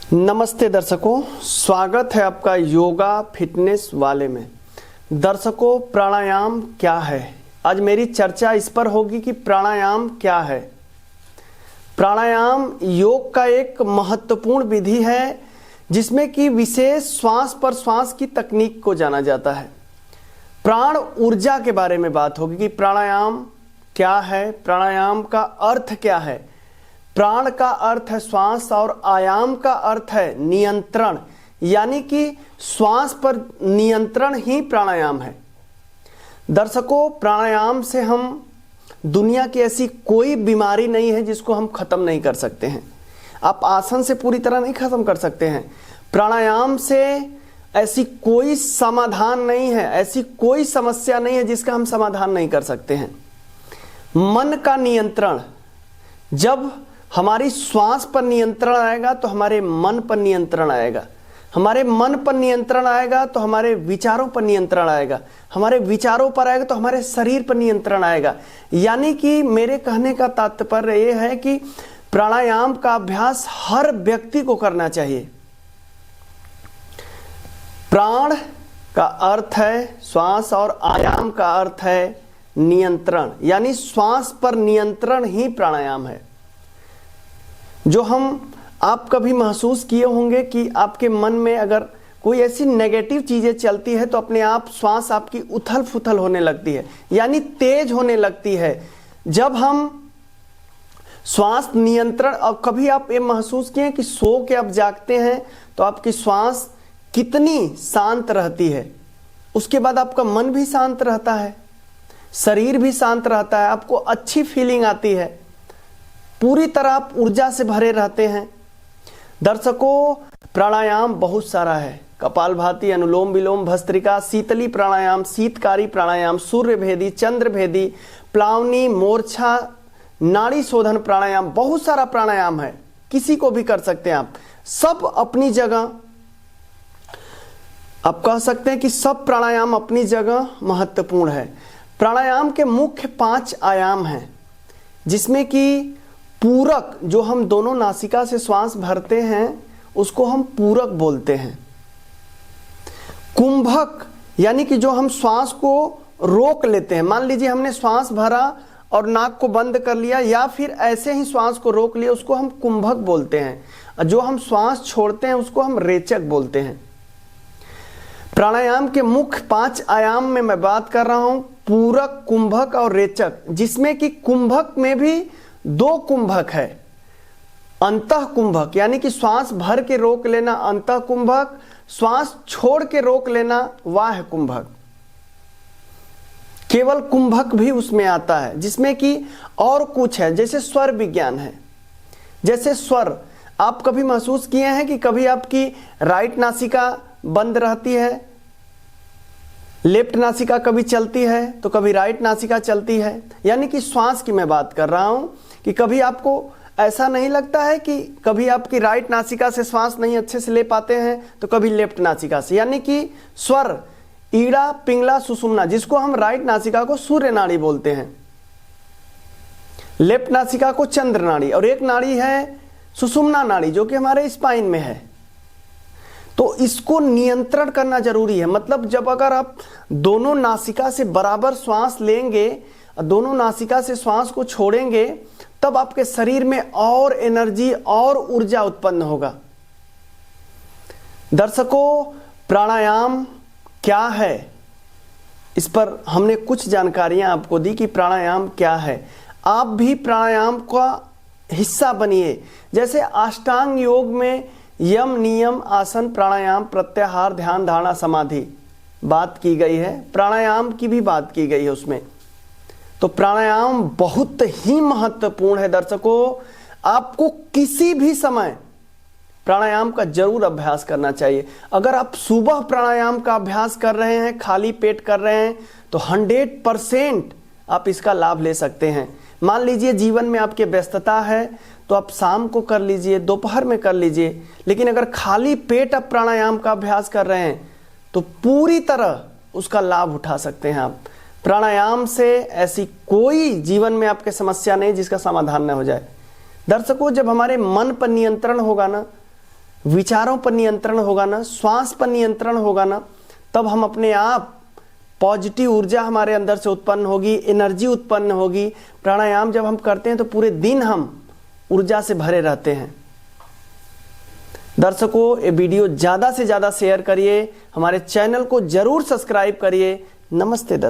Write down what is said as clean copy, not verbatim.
नमस्ते दर्शकों, स्वागत है आपका योगा फिटनेस वाले में। दर्शकों, प्राणायाम क्या है? आज मेरी चर्चा इस पर होगी कि प्राणायाम क्या है। प्राणायाम योग का एक महत्वपूर्ण विधि है जिसमें कि विशेष श्वास पर श्वास की तकनीक को जाना जाता है। प्राण ऊर्जा के बारे में बात होगी कि प्राणायाम क्या है, प्राणायाम का अर्थ क्या है। प्राण का अर्थ है श्वास और आयाम का अर्थ है नियंत्रण, यानी कि श्वास पर नियंत्रण ही प्राणायाम है। दर्शकों, प्राणायाम से हम दुनिया की ऐसी कोई बीमारी नहीं है जिसको हम खत्म नहीं कर सकते हैं। आप आसन से पूरी तरह नहीं खत्म कर सकते हैं। प्राणायाम से ऐसी कोई समाधान नहीं है, ऐसी कोई समस्या नहीं है जिसका हम समाधान नहीं कर सकते हैं। मन का नियंत्रण, जब हमारी श्वास पर नियंत्रण आएगा तो हमारे मन पर नियंत्रण आएगा, हमारे मन पर नियंत्रण आएगा तो हमारे विचारों पर नियंत्रण आएगा, हमारे विचारों पर आएगा तो हमारे शरीर पर नियंत्रण आएगा। यानी कि मेरे कहने का तात्पर्य यह है कि प्राणायाम का अभ्यास हर व्यक्ति को करना चाहिए। प्राण का अर्थ है श्वास और आयाम का अर्थ है नियंत्रण, यानी श्वास पर नियंत्रण ही प्राणायाम है। जो आप कभी महसूस किए होंगे कि आपके मन में अगर कोई ऐसी नेगेटिव चीजें चलती है तो अपने आप श्वास आपकी उथल फुथल होने लगती है, यानी तेज होने लगती है। जब हम श्वास नियंत्रण, और कभी आप ये महसूस किए कि सो के आप जागते हैं तो आपकी श्वास कितनी शांत रहती है, उसके बाद आपका मन भी शांत रहता है, शरीर भी शांत रहता है, आपको अच्छी फीलिंग आती है, पूरी तरह आप ऊर्जा से भरे रहते हैं। दर्शकों, प्राणायाम बहुत सारा है। कपालभाति, अनुलोम विलोम, भस्त्रिका, शीतली प्राणायाम, शीतकारी प्राणायाम, सूर्यभेदी, चंद्रभेदी, प्लावनी, मोर्छा, नाड़ी शोधन प्राणायाम, बहुत सारा प्राणायाम है, किसी को भी कर सकते हैं आप। सब अपनी जगह, आप कह सकते हैं कि सब प्राणायाम अपनी जगह महत्वपूर्ण है। प्राणायाम के मुख्य 5 आयाम हैं, जिसमें कि पूरक, जो हम दोनों नासिका से श्वास भरते हैं उसको हम पूरक बोलते हैं। कुंभक, यानी कि जो हम श्वास को रोक लेते हैं। मान लीजिए हमने श्वास भरा और नाक को बंद कर लिया, या फिर ऐसे ही श्वास को रोक लिया, उसको हम कुंभक बोलते हैं। जो हम श्वास छोड़ते हैं उसको हम रेचक बोलते हैं। प्राणायाम के मुख्य 5 आयाम में मैं बात कर रहा हूं, पूरक, कुंभक और रेचक, जिसमें कि कुंभक में भी 2 कुंभक है। अंतः कुंभक, यानी कि श्वास भर के रोक लेना अंतः कुंभक, श्वास छोड़ के रोक लेना बाह्य कुंभक। केवल कुंभक भी उसमें आता है, जिसमें कि और कुछ है, जैसे स्वर विज्ञान है। जैसे स्वर, आप कभी महसूस किए हैं कि कभी आपकी राइट नासिका बंद रहती है, लेफ्ट नासिका कभी चलती है तो कभी राइट नासिका चलती है। यानी कि श्वास की मैं बात कर रहा हूं कि कभी आपको ऐसा नहीं लगता है कि कभी आपकी राइट नासिका से श्वास नहीं अच्छे से ले पाते हैं तो कभी लेफ्ट नासिका से। यानी कि स्वर, ईड़ा, पिंगला, सुषुम्ना, जिसको हम राइट नासिका को सूर्य नाड़ी बोलते हैं, लेफ्ट नासिका को चंद्र नाड़ी, और एक नाड़ी है सुषुम्ना नाड़ी जो कि हमारे स्पाइन में है। तो इसको नियंत्रण करना जरूरी है। मतलब जब अगर आप दोनों नासिका से बराबर श्वास लेंगे और दोनों नासिका से श्वास को छोड़ेंगे, तब आपके शरीर में और एनर्जी और ऊर्जा उत्पन्न होगा। दर्शकों, प्राणायाम क्या है, इस पर हमने कुछ जानकारियां आपको दी कि प्राणायाम क्या है। आप भी प्राणायाम का हिस्सा बनिए। जैसे अष्टांग योग में यम, नियम, आसन, प्राणायाम, प्रत्याहार, ध्यान, धारणा, समाधि बात की गई है, प्राणायाम की भी बात की गई है उसमें। तो प्राणायाम बहुत ही महत्वपूर्ण है। दर्शकों, आपको किसी भी समय प्राणायाम का जरूर अभ्यास करना चाहिए। अगर आप सुबह प्राणायाम का अभ्यास कर रहे हैं, खाली पेट कर रहे हैं, तो 100% आप इसका लाभ ले सकते हैं। मान लीजिए जीवन में आपके व्यस्तता है तो आप शाम को कर लीजिए, दोपहर में कर लीजिए, लेकिन अगर खाली पेट आप प्राणायाम का अभ्यास कर रहे हैं तो पूरी तरह उसका लाभ उठा सकते हैं आप। प्राणायाम से ऐसी कोई जीवन में आपके समस्या नहीं जिसका समाधान न हो जाए। दर्शकों, जब हमारे मन पर नियंत्रण होगा ना, विचारों पर नियंत्रण होगा ना, श्वास पर नियंत्रण होगा ना, तब हम अपने आप पॉजिटिव ऊर्जा हमारे अंदर से उत्पन्न होगी, एनर्जी उत्पन्न होगी। प्राणायाम जब हम करते हैं तो पूरे दिन हम ऊर्जा से भरे रहते हैं। दर्शकों, ये वीडियो ज़्यादा से ज़्यादा शेयर करिए, हमारे चैनल को जरूर सब्सक्राइब करिए। नमस्ते दर्शक।